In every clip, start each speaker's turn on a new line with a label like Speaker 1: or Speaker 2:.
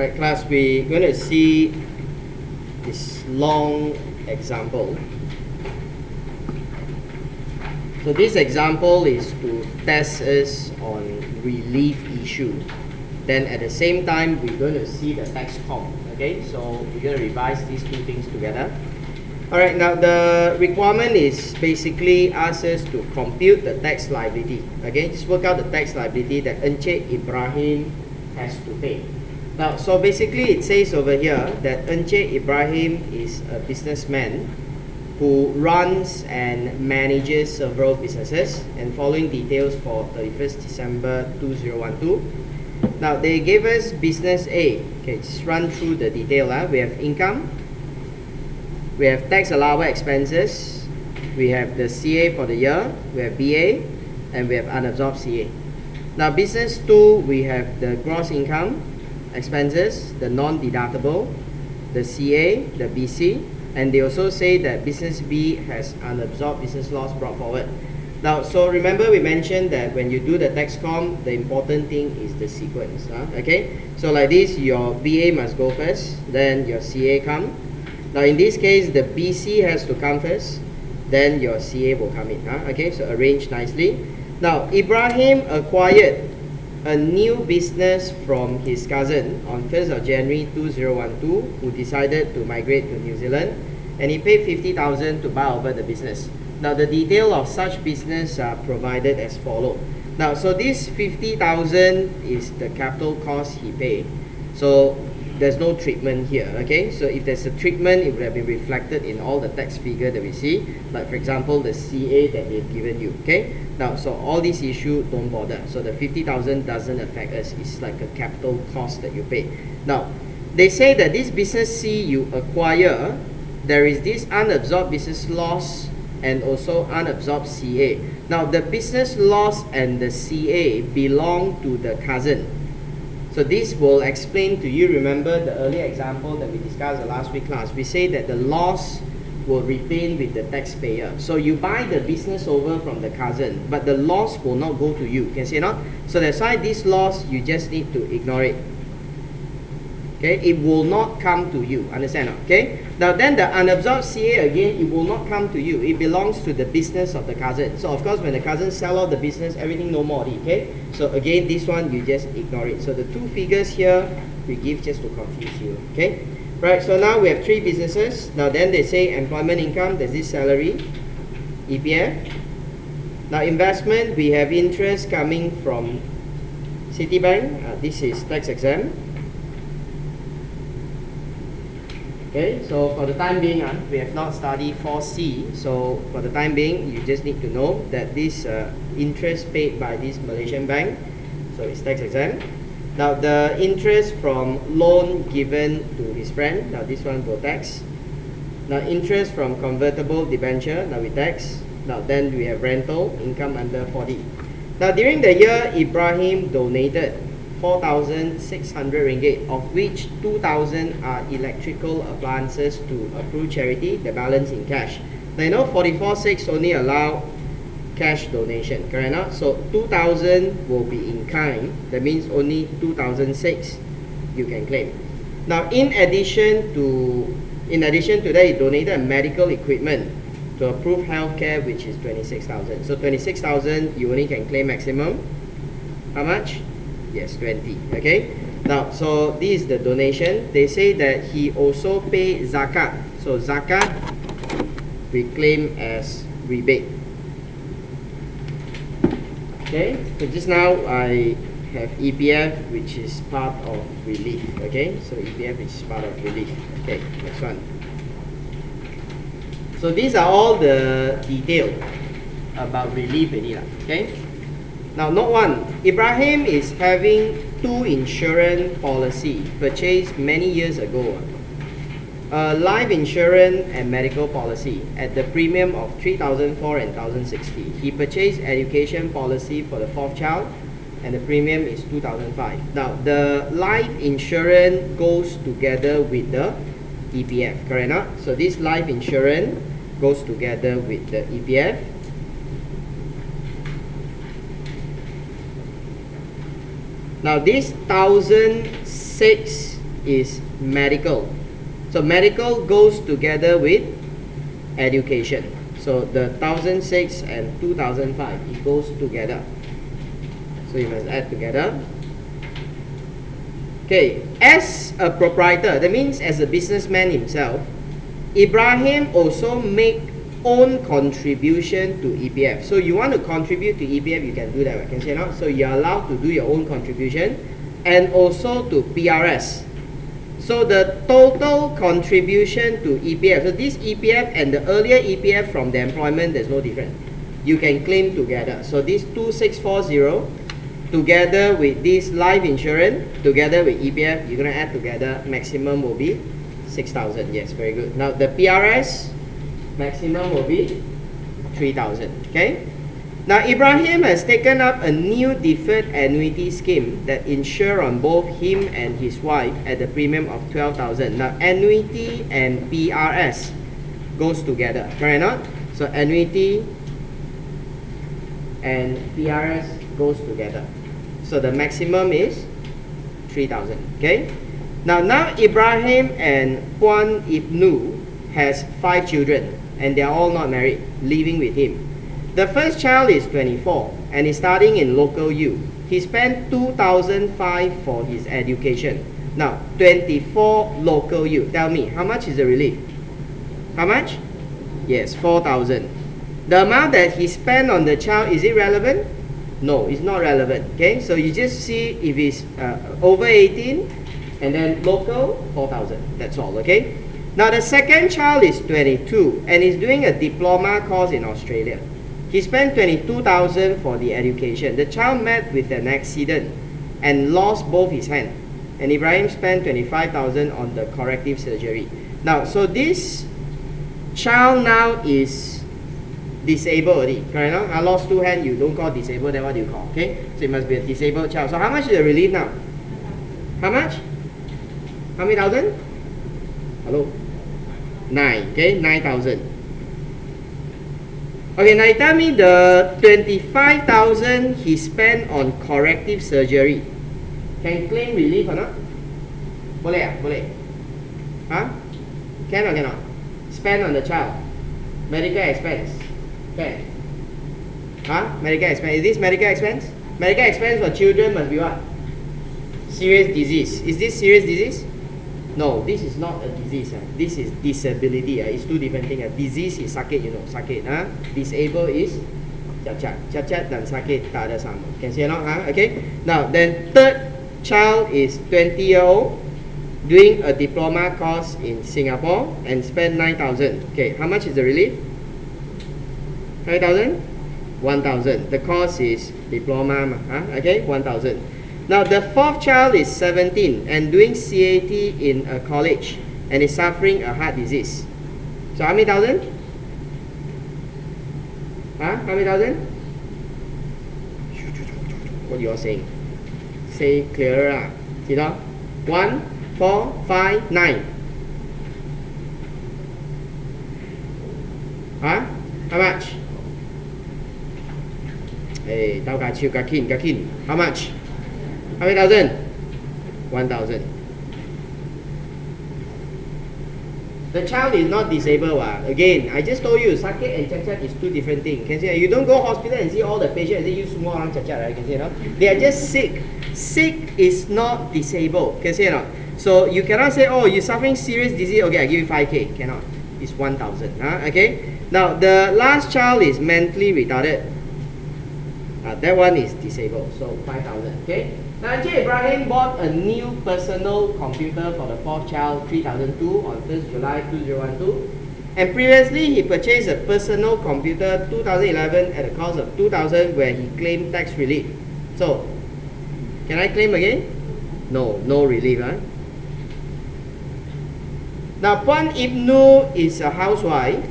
Speaker 1: Right, class, we're going to see this long example. So this example is to test us on relief issue. Then at the same time, we're going to see the tax comp. Okay, so we're going to revise these two things together. Alright, now the requirement is basically asks us to compute the tax liability. Okay, just work out the tax liability that Encik Ibrahim has to pay. Now, so basically it says over here that Encik Ibrahim is a businessman who runs and manages several businesses, and following details for 31st December 2012. Now, they gave us business A. Okay, just run through the detail. We have income, we have tax allowable expenses, we have the CA for the year, we have BA, and we have unabsorbed CA. Now, business 2, we have the gross income, expenses, the non-deductible, the CA, the BC, and they also say that business B has unabsorbed business loss brought forward. Now, so remember we mentioned that when you do the tax comp, the important thing is the sequence. Okay, so like this, your BA must go first, then your CA come. Now in this case, the BC has to come first, then your CA will come in. Okay, so arrange nicely. Now, Ibrahim acquired a new business from his cousin on 1st of January 2012, who decided to migrate to New Zealand, and he paid 50,000 to buy over the business. Now, the detail of such business are provided as follow. Now, so this 50,000 is the capital cost he paid. So there's no treatment here. Okay, so if there's a treatment, it would have been reflected in all the tax figure that we see, like for example the CA that they've given you. Okay, now so all these issue don't bother, so the 50,000 doesn't affect us. It's like a capital cost that you pay. Now they say that this business C you acquire, there is this unabsorbed business loss and also unabsorbed CA. Now the business loss and the CA belong to the cousin. So this will explain to you, remember the earlier example that we discussed the last week class, we say that the loss will remain with the taxpayer. So you buy the business over from the cousin, but the loss will not go to you. Can you see not? So that's why this loss, you just need to ignore it. Okay, it will not come to you. Understand? Okay. Now then the unabsorbed CA again, it will not come to you. It belongs to the business of the cousin. So of course when the cousin sell out the business, everything no more. Okay. So again, this one you just ignore it. So the two figures here we give just to confuse you. Okay. Right. So now we have three businesses. Now then they say employment income. There's this salary, EPF. Now investment, we have interest coming from Citibank. This is tax exempt. Okay, so for the time being, we have not studied 4C. So for the time being, you just need to know that this interest paid by this Malaysian bank, so it's tax exempt. Now the interest from loan given to his friend, now this one will tax. Now interest from convertible debenture, now we tax. Now then we have rental income under 40. Now during the year, Ibrahim donated 4,600 ringgit, of which 2,000 are electrical appliances to approved charity, the balance in cash. Now you know 44.6 only allow cash donation, correct not? So 2,000 will be in kind, that means only 2,006 you can claim. Now in addition to that, he donated medical equipment to approved healthcare, which is 26,000. So 26,000 you only can claim maximum. How much? Yes, 20. Okay. Now, so this is the donation. They say that he also pay zakat. So zakat we claim as rebate. Okay. So just now I have EPF, which is part of relief. Okay. So EPF is part of relief. Okay. Next one. So these are all the detail about relief. Okay. Now, note 1, Ibrahim is having two insurance policy purchased many years ago. Life insurance and medical policy at the premium of 3,004 and 1,060. He purchased education policy for the 4th child and the premium is 2,005. Now, the life insurance goes together with the EPF, correct not? So this life insurance goes together with the EPF. Now this 1,006 is medical. So medical goes together with education. So the 1006 and 2005, it goes together. So you must add together. Okay, as a proprietor, that means as a businessman himself, Ibrahim also make own contribution to EPF. So you want to contribute to EPF, you can do that, can say not? So you're allowed to do your own contribution, and also to PRS. So the total contribution to EPF, so this EPF and the earlier EPF from the employment, there's no difference. You can claim together. So this 2640 together with this life insurance, together with EPF, you're going to add together, maximum will be 6,000. Yes, very good. Now the PRS, maximum will be 3,000. Okay? Now Ibrahim has taken up a new deferred annuity scheme that insure on both him and his wife at the premium of 12,000. Now annuity and PRS goes together, correct or not? So annuity and PRS goes together. So the maximum is 3,000. Okay? Now Ibrahim and Puan Ibnu has 5 children, and they are all not married, living with him. The first child is 24 and is studying in local U. He spent 2,005 for his education. Now 24 local U. Tell me, how much is the relief? How much? Yes, 4,000. The amount that he spent on the child, is it relevant? No, it's not relevant. Okay, so you just see if he's over 18, and then local 4,000. That's all. Okay. Now the second child is 22 and is doing a diploma course in Australia. He spent 22,000 for the education. The child met with an accident and lost both his hands. And Ibrahim spent 25,000 on the corrective surgery. Now, so this child now is disabled already. Correct? No? I lost 2 hands, you don't call disabled, then what do you call? Okay? So it must be a disabled child. So how much is the relief now? How much? How many thousand? Hello? 9. Okay? 9,000. Okay, now you tell me the 25,000 he spent on corrective surgery. Can claim relief or not? Boleh ah? Boleh? Huh? Can or cannot? Spend on the child. Medical expense. Can. Huh? Medical expense. Is this medical expense? Medical expense for children must be what? Serious disease. Is this serious disease? No, this is not a disease. This is disability. It's 2 different things. Disease is sakit, you know, sakit. Disabled is cacat. Cacat dan sakit tak ada sama. Can see or not? Okay. Now, then third child is 20-year-old, doing a diploma course in Singapore and spend 9,000. Okay, how much is the relief? 5,000? 1,000. The course is diploma. Okay, 1,000. Now the fourth child is 17 and doing CAT in a college and is suffering a heart disease. So how many thousand? How many thousand? What you are saying? Say clearer. See now? 1, 4, 5, 9. How much? Hey, tao ka chiu ka kin. How much? How many thousand? 1,000. The child is not disabled. Again, I just told you, sakit and cacat is 2 different things. Can see, you don't go hospital and see all the patients and say you semua orang cacat, right? Can see, no? They are just sick. Sick is not disabled. Can see, no? So you cannot say, oh, you're suffering serious disease. Okay, I give you 5K. Cannot. It's 1,000. Okay. Now the last child is mentally retarded. That one is disabled. So 5,000. Okay. Now Ibrahim bought a new personal computer for the 4th child, 3002 on 1st July 2012. And previously he purchased a personal computer 2011 at a cost of 2,000 where he claimed tax relief. So, can I claim again? No, no relief. Now Puan Ibnu is a housewife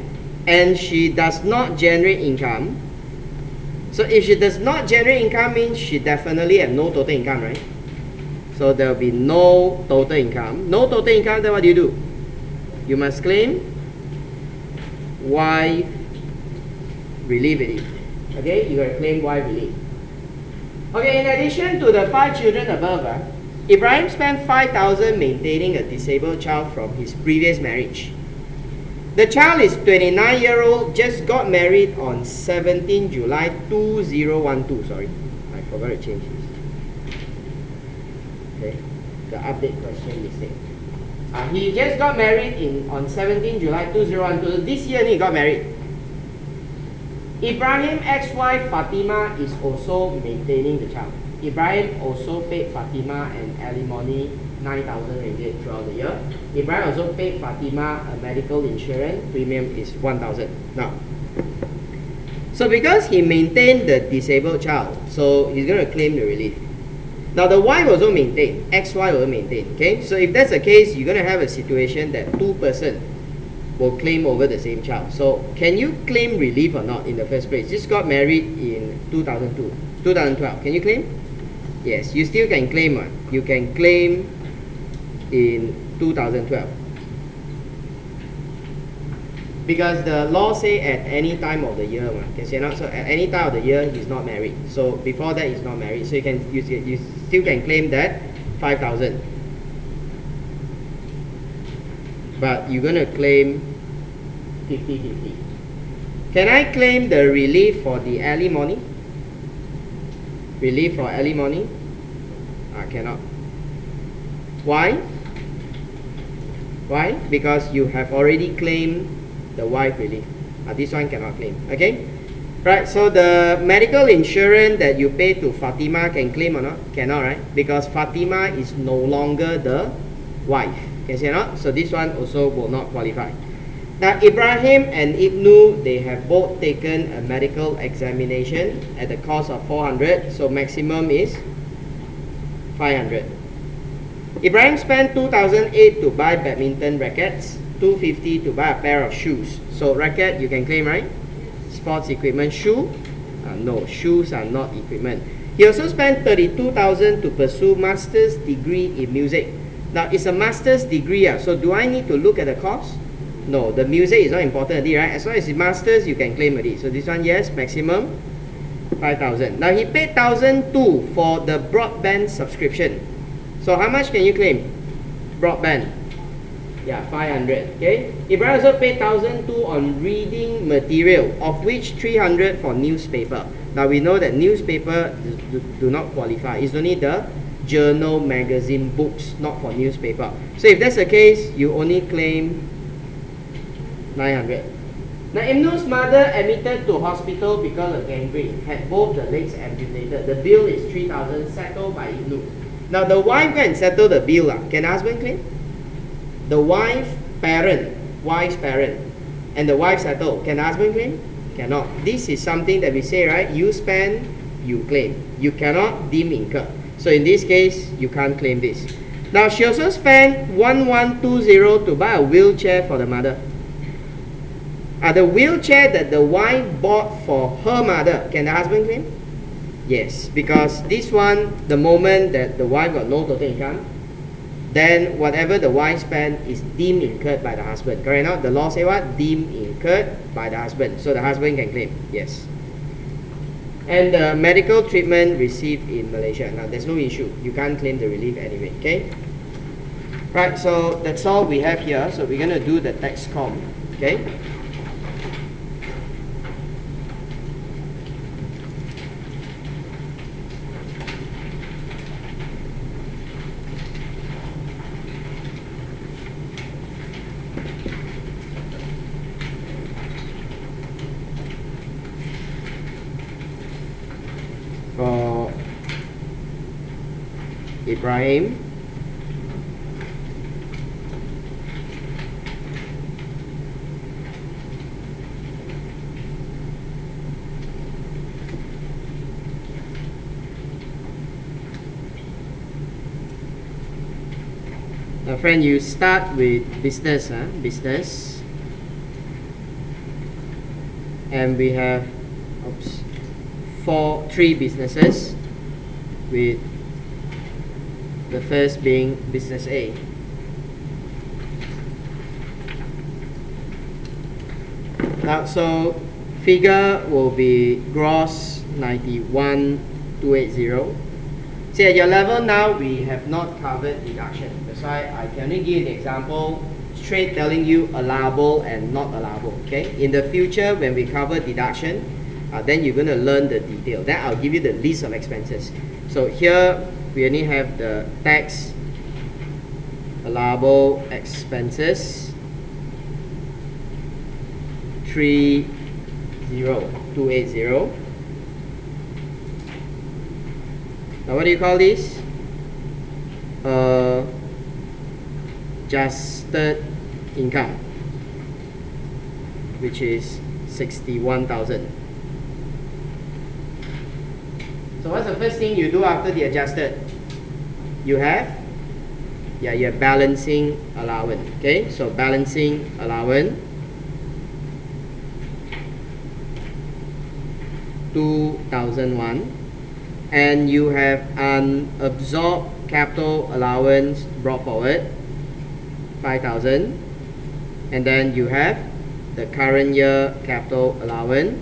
Speaker 1: and she does not generate income. So if she does not generate income, means she definitely have no total income, right? So there will be no total income. No total income, then what do? You must claim wife relief. Okay, you will claim wife relief. Okay, in addition to the 5 children above, Ibrahim spent 5,000 maintaining a disabled child from his previous marriage. The child is 29-year-old, just got married on 17 July 2012. Sorry, I forgot to change this. Okay, the update question mistake. He just got married on 17 July 2012. This year he got married. Ibrahim's ex-wife Fatima is also maintaining the child. Ibrahim also paid Fatima an alimony 9,000 ringgit throughout the year. Ibrahim also paid Fatima a medical insurance. Premium is 1,000. Now, so because he maintained the disabled child, so he's going to claim the relief. Now the wife also maintained, ex-wife also maintained. Okay, so if that's the case, you're going to have a situation that two persons will claim over the same child. So can you claim relief or not in the first place? Just got married in 2012. Can you claim? Yes, you still can claim. You can claim in 2012. Because the law say at any time of the year. So at any time of the year he's not married. So before that he's not married. So you still can claim that 5,000. But you're going to claim 50-50. Can I claim the relief for the alimony? Relief for alimony? I cannot. Why? Why? Because you have already claimed the wife relief. This one cannot claim. Okay? Right, so the medical insurance that you pay to Fatima can claim or not? Cannot, right? Because Fatima is no longer the wife. Can you see or not? So this one also will not qualify. Now Ibrahim and Ibnu, they have both taken a medical examination at the cost of 400. So maximum is 500. Ibrahim spent 2,008 to buy badminton rackets, 250 to buy a pair of shoes. So racket you can claim, right? Sports equipment. Shoe? No, shoes are not equipment. He also spent 32,000 to pursue master's degree in music. Now it's a master's degree, so do I need to look at the cost? No, the music is not important, right? As long as it's master's, you can claim it. So this one, yes, maximum 5,000. Now he paid 1,002 for the broadband subscription. So how much can you claim? Broadband. Yeah, 500. Okay. Ibrahim also paid 1,002 on reading material, of which 300 for newspaper. Now we know that newspaper do not qualify. It's only the journal, magazine, books, not for newspaper. So if that's the case, you only claim 900. Now Ibnu's mother admitted to hospital because of gangrene, had both the legs amputated. The bill is 3,000 settled by Ibnu. Now the wife can settle the bill. Can the husband claim? The wife's parent, and the wife settle. Can the husband claim? Cannot. This is something that we say, right? You spend, you claim. You cannot deem incurred. So in this case, you can't claim this. Now she also spent 1,120 to buy a wheelchair for the mother. The wheelchair that the wife bought for her mother, can the husband claim? Yes, because this one, the moment that the wife got no total income, then whatever the wife spent is deemed incurred by the husband. Correct now? The law say what? Deemed incurred by the husband. So the husband can claim. Yes. And the medical treatment received in Malaysia. Now there's no issue. You can't claim the relief anyway. Okay? Right, so that's all we have here. So we're going to do the text com. Okay? For Ibrahim, now friend, you start with business, business, and we have three businesses, with the first being business A. Now, so figure will be gross 91,280. See, at your level now, we have not covered deduction. That's why I can only give an example, straight telling you allowable and not allowable. Okay. In the future, when we cover deduction, then you're going to learn the detail. Then I'll give you the list of expenses. So here we only have the tax allowable expenses 30280. Now what do you call this? Adjusted income, which is 61,000. So what's the first thing you do after the adjusted? You have, your balancing allowance. Okay, so balancing allowance 2,001, and you have unabsorbed capital allowance brought forward 5,000, and then you have the current year capital allowance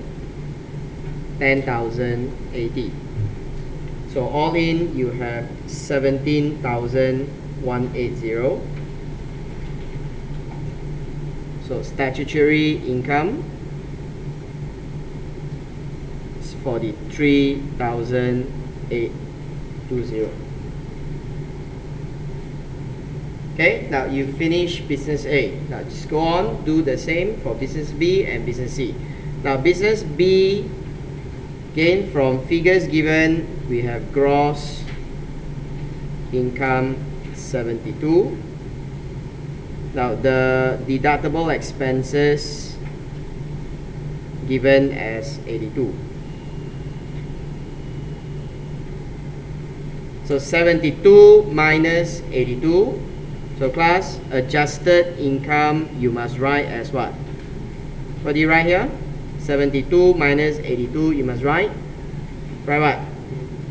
Speaker 1: 10,080. So all in you have 17,180. So statutory income is 43,820. Okay, now you finish business A. Now just go on, do the same for business B and business C. Now business B, again from figures given, we have gross income 72. Now the deductible expenses given as 82. So 72 minus 82. So class, adjusted income you must write as what? What do you write here? 72 minus 82 you must write? Write what?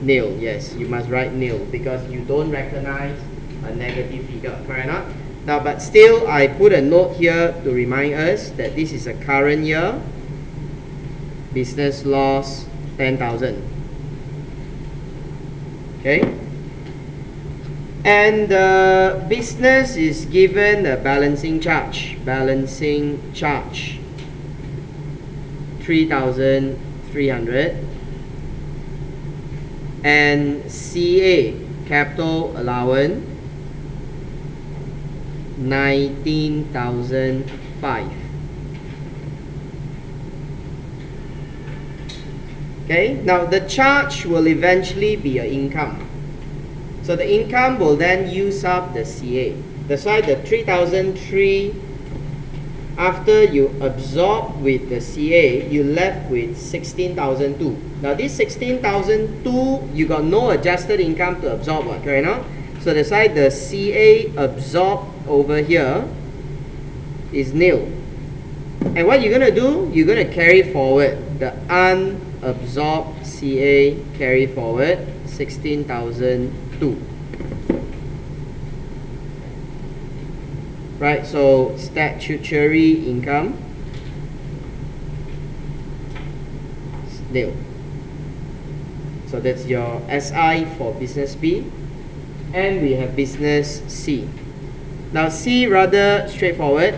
Speaker 1: Nil. Yes, you must write nil because you don't recognize a negative figure. Correct or not? Now, but still I put a note here to remind us that this is a current year business loss 10,000. Okay? And the business is given a balancing charge. Balancing charge 3,300. And CA, capital allowance 19,005. Okay, now the charge will eventually be an income. So the income will then use up the CA. That's why the 3,003, after you absorb with the CA, you left with 16,002. Now this 16,002, you got no adjusted income to absorb, correct or not? So that's why the CA absorbed over here is nil. And what you're going to do, you're going to carry forward the unabsorbed CA, carry forward 16,002. Right, so statutory income is nil. So that's your SI for business B. And we have business C. Now C, rather straightforward.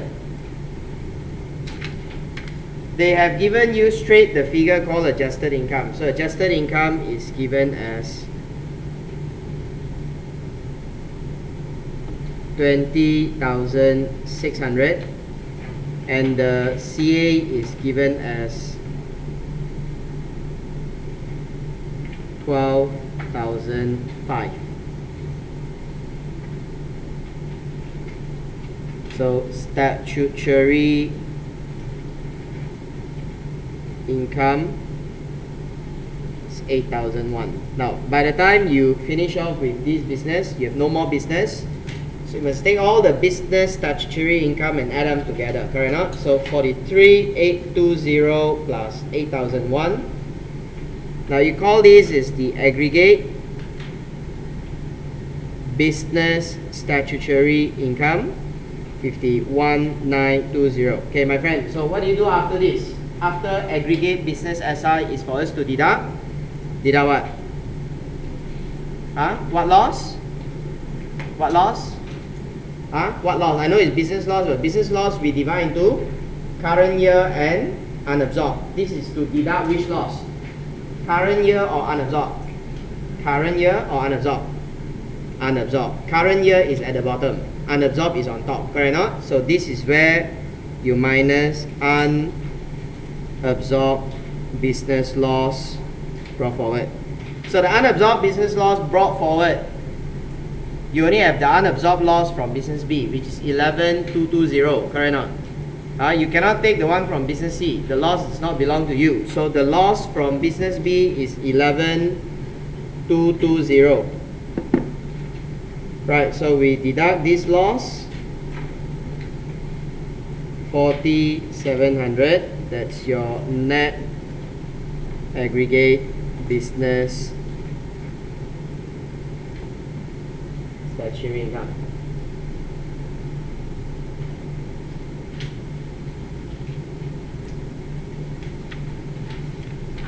Speaker 1: They have given you straight the figure called adjusted income. So adjusted income is given as 20,600, and the CA is given as 12,005. So statutory income is 8,001. Now, by the time you finish off with this business, you have no more business. So you must take all the business statutory income and add them together, correct or not? So 43,820 plus 8,001. Now you call this is the aggregate business statutory income 51,920. Okay, my friend. So what do you do after this? After aggregate business SI is for us to deduct what? Huh? What loss? What loss? Huh? What loss? I know it's business loss, but business loss we divide into current year and unabsorbed. This is to deduct which loss? Current year or unabsorbed? Current year or unabsorbed? Unabsorbed. Current year is at the bottom. Unabsorbed is on top. Correct or not? So this is where you minus unabsorbed business loss brought forward. So the unabsorbed business loss brought forward, you only have the unabsorbed loss from business B, which is 11,220. Correct or not? You cannot take the one from business C. The loss does not belong to you. So the loss from business B is 11,220. Right, so we deduct this loss, 4,700. That's your net aggregate business statutory income.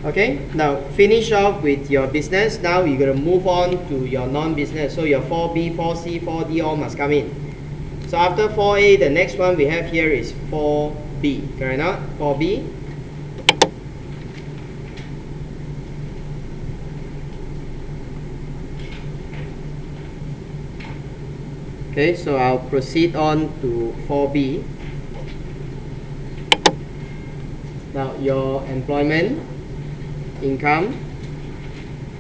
Speaker 1: Okay, now finish off with your business. Now you're going to move on to your non-business. So your 4B, 4C, 4D all must come in. So after 4A, the next one we have here is 4B. Correct or not? 4B. Okay, so I'll proceed on to 4B. Now your employment income.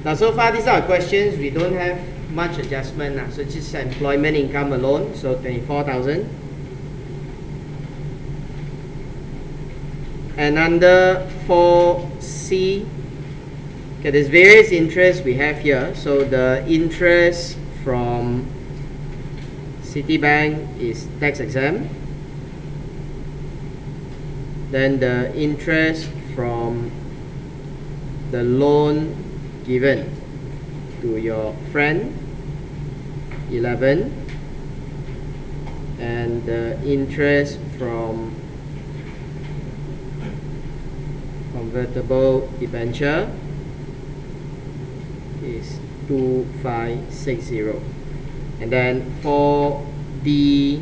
Speaker 1: Now so far these are questions we don't have much adjustment now. So just employment income alone, so 24,000. And under 4C, okay, there's various interests we have here. So the interest from Citibank is tax exempt. Then the interest from the loan given to your friend, 11, and the interest from convertible debenture is 2560. And then for the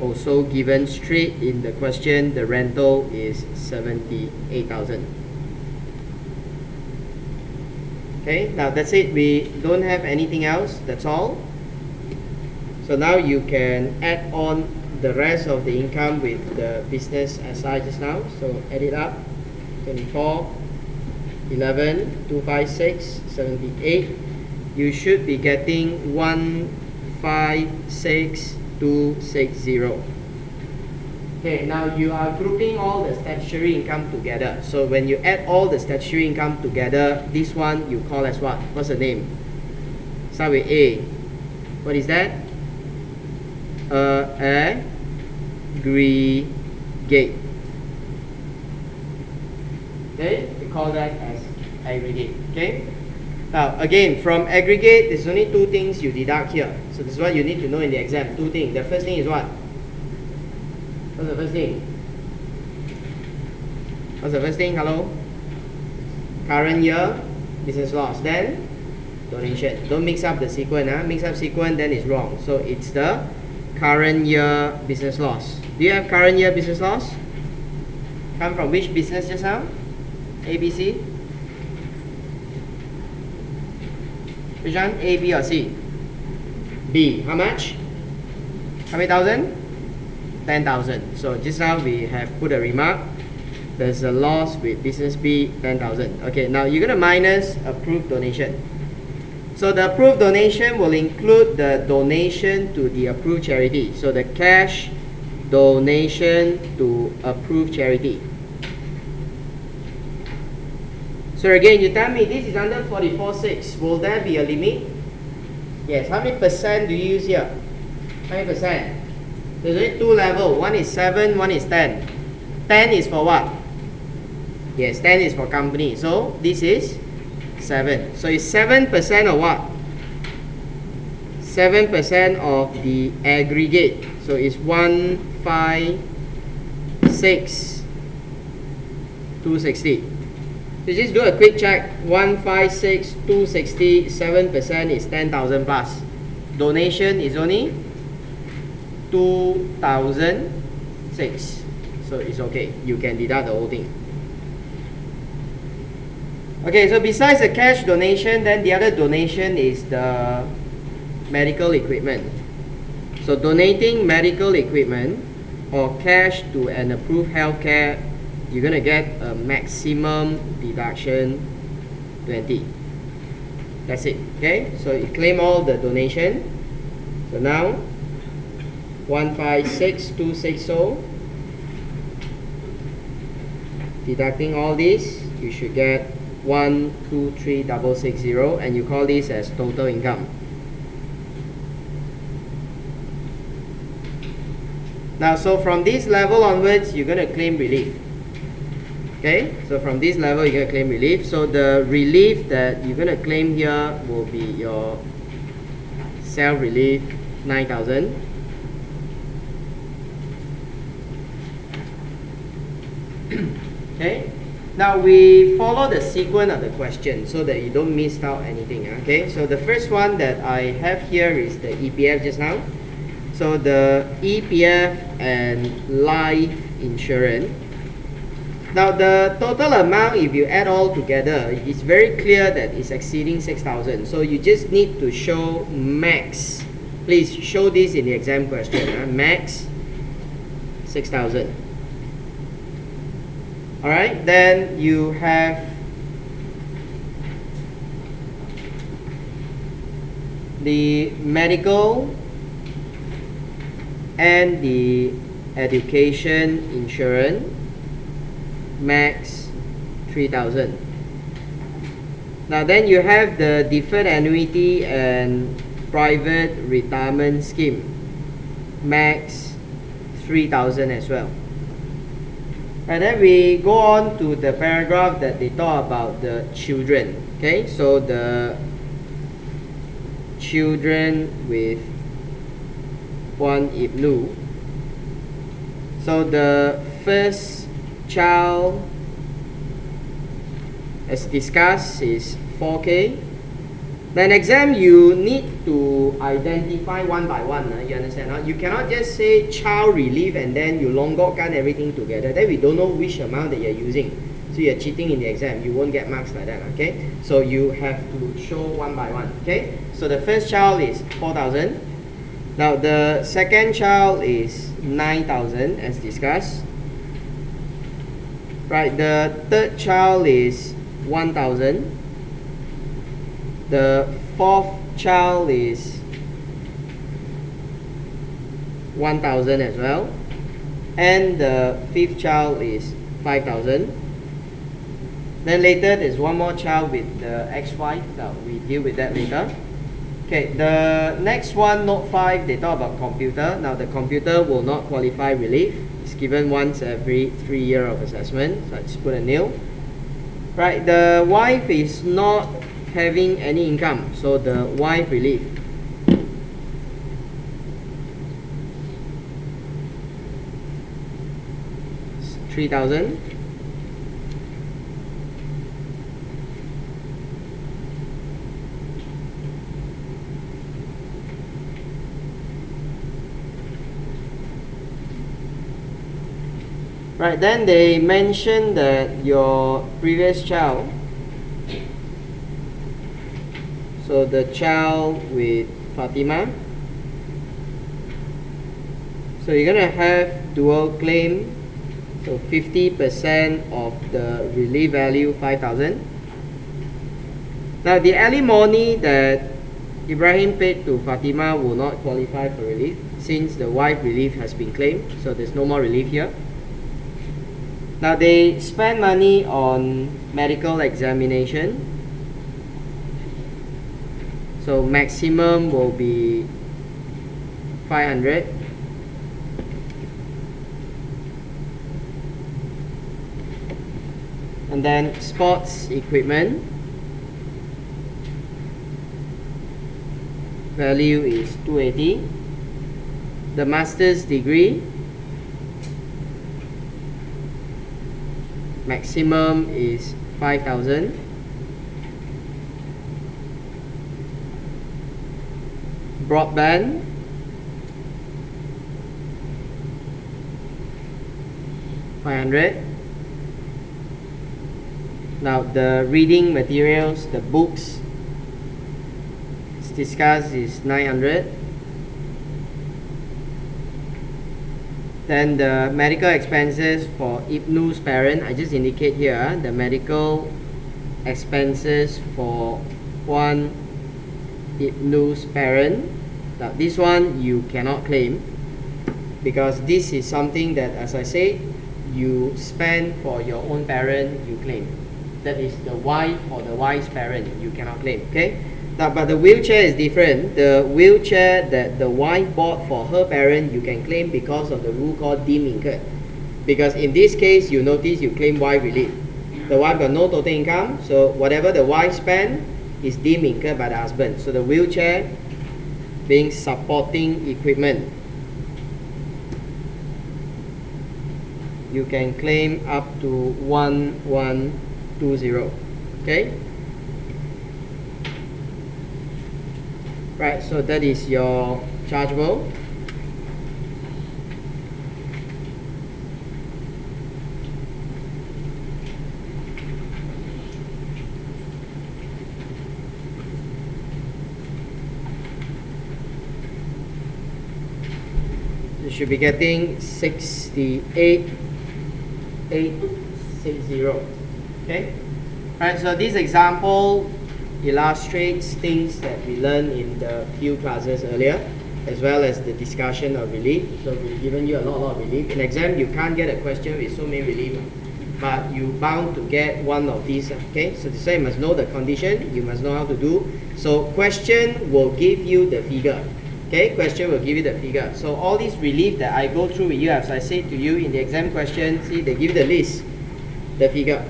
Speaker 1: also given straight in the question, the rental is 78,000. Okay, now that's it. We don't have anything else. That's all. So now you can add on the rest of the income with the business SI just now. So add it up. 24, 11, 256, 78. You should be getting 156,260. Okay, now you are grouping all the statutory income together. So when you add all the statutory income together, this one you call as what? What's the name? Start with A. What is that? Aggregate. Okay, we call that as aggregate. Okay. Now again, from aggregate, there's only two things you deduct here. So this is what you need to know in the exam. Two things. The first thing is what? What's the first thing? What's the first thing? Hello? Current year business loss. Then donation. Don't mix up the sequence. Mix up sequence, then it's wrong. So it's the current year business loss. Do you have current year business loss? Come from which business just now? A, B, C? Which one? A, B, or C? B. How much? How many thousand? 10,000. So just now we have put a remark. There's a loss with business B, 10,000. Okay, now you're going to minus approved donation. So the approved donation will include the donation to the approved charity. So the cash donation to approved charity. So again, you tell me this is under 44.6. Will there be a limit? Yes. How many percent do you use here? How many percent? There's only two levels. One is 7, one is 10. 10 is for what? Yes, 10 is for company. So this is 7. So it's 7% of what? 7% of the aggregate. So it's 156,260. So just do a quick check. 156, 260, 7% is 10,000 plus. Donation is only 2,006. So it's okay. You can deduct the whole thing. Okay, so besides the cash donation, then the other donation is the medical equipment. So donating medical equipment or cash to an approved healthcare, you're going to get a maximum deduction 20. That's it. Okay, so you claim all the donation. So now 156,260, deducting all this, you should get 123,660, and you call this as total income. Now, so from this level onwards, you're going to claim relief. Okay, so from this level, you're going to claim relief. So the relief that you're going to claim here will be your self-relief 9,000. Okay, now we follow the sequence of the question so that you don't miss out anything. Okay, so the first one that I have here is the EPF just now. So the EPF and life insurance. Now the total amount, if you add all together, it's very clear that it's exceeding 6,000. So you just need to show max. Please show this in the exam question. Max 6,000. Alright, then you have the medical and the education insurance, max 3,000. Now then you have the deferred annuity and private retirement scheme, max 3,000 as well. And then we go on to the paragraph that they talk about the children. Okay, so the children with one Ibnu. So the first child, as discussed, is 4K. Then exam, you need to identify one by one. You understand? You cannot just say child relief and then you longgokkan everything together. Then we don't know which amount that you're using. So you're cheating in the exam. You won't get marks like that. Okay? So you have to show one by one. Okay? So the first child is 4,000. Now the second child is 9,000 as discussed. Right, the third child is 1,000. The fourth child is 1,000 as well. And the fifth child is 5,000. Then later there's one more child with the ex-wife. Now we deal with that later. Okay, the next one, note 5, they talk about computer. Now the computer will not qualify relief. It's given once every 3 years of assessment. So I just put a nil. Right, the wife is not having any income. So the wife relief. It's 3,000. Right, then they mention that your previous child, so the child with Fatima, so you're going to have dual claim, so 50% of the relief value 5,000. Now the alimony that Ibrahim paid to Fatima will not qualify for relief since the wife relief has been claimed, so there's no more relief here. Now they spend money on medical examination. So maximum will be 500. And then sports equipment. Value is 280. The master's degree. Maximum is 5,000. Broadband, 500. Now the reading materials, the books discussed is 900. Then the medical expenses for Ibnu's parent, I just indicate here the medical expenses for one Ibnu's parent. Now this one you cannot claim because this is something that, as I say, you spend for your own parent, you claim. That is the wife or the wife's parent, you cannot claim. Okay. Now, but the wheelchair is different. The wheelchair that the wife bought for her parent, you can claim because of the rule called deemed incurred. Because in this case, you notice you claim wife relief. The wife got no total income, so whatever the wife spent is deemed incurred by the husband. So the wheelchair being supporting equipment, you can claim up to 1120. Okay. Right, so that is your chargeable. You should be getting 68,860. Okay. Right, so this example illustrates things that we learned in the few classes earlier, as well as the discussion of relief. So we've given you a lot of relief. In exam, you can't get a question with so many relief, but you're bound to get one of these. Okay, so you must know the condition, you must know how to do. So question will give you the figure. Okay, question will give you the figure. So all these relief that I go through with you, as I said to you in the exam question, see, they give the list, the figure,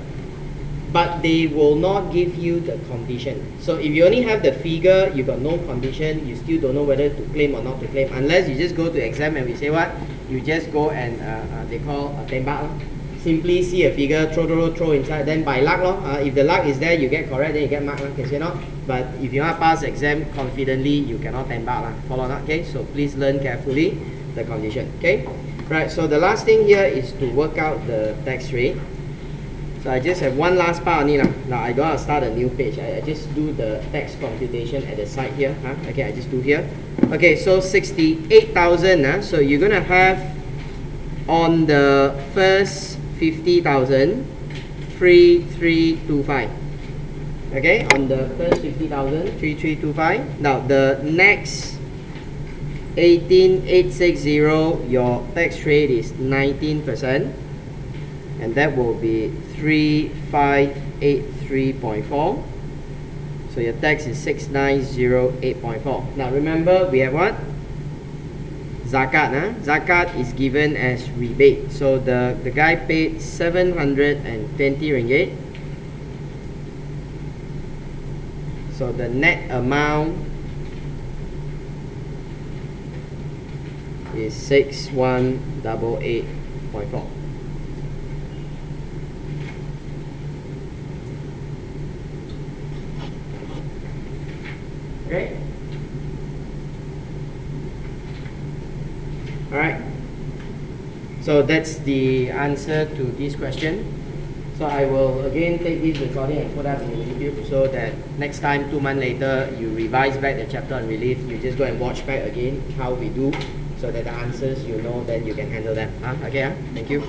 Speaker 1: but they will not give you the condition. So if you only have the figure, you got no condition, you still don't know whether to claim or not to claim, unless you just go to exam and we say what? You just go and they call a tembak. Simply see a figure, throw inside, then by luck, if the luck is there, you get correct, then you get marked, can see not? But if you want to pass exam confidently, you cannot tembak, follow not, okay? So please learn carefully the condition, okay? Right, so the last thing here is to work out the tax rate. So I just have one last part only. Now I gotta start a new page. I just do the tax computation at the side here. Okay, I just do here. Okay, so 68,000. So you're gonna have on the first 50,000, 3325. Okay, on the first 50,000, 3325. Now the next 18,860, your tax rate is 19%, and that will be 3583.4. So your tax is 6908.4. Now remember, we have what? Zakat. Zakat is given as rebate. So the guy paid 720 ringgit. So the net amount is 6188.4. Okay. Alright. So that's the answer to this question. So I will again take this recording and put up in YouTube so that next time, 2 months later, you revise back the chapter on relief. You just go and watch back again how we do, so that the answers you know, then you can handle them. Okay, thank you.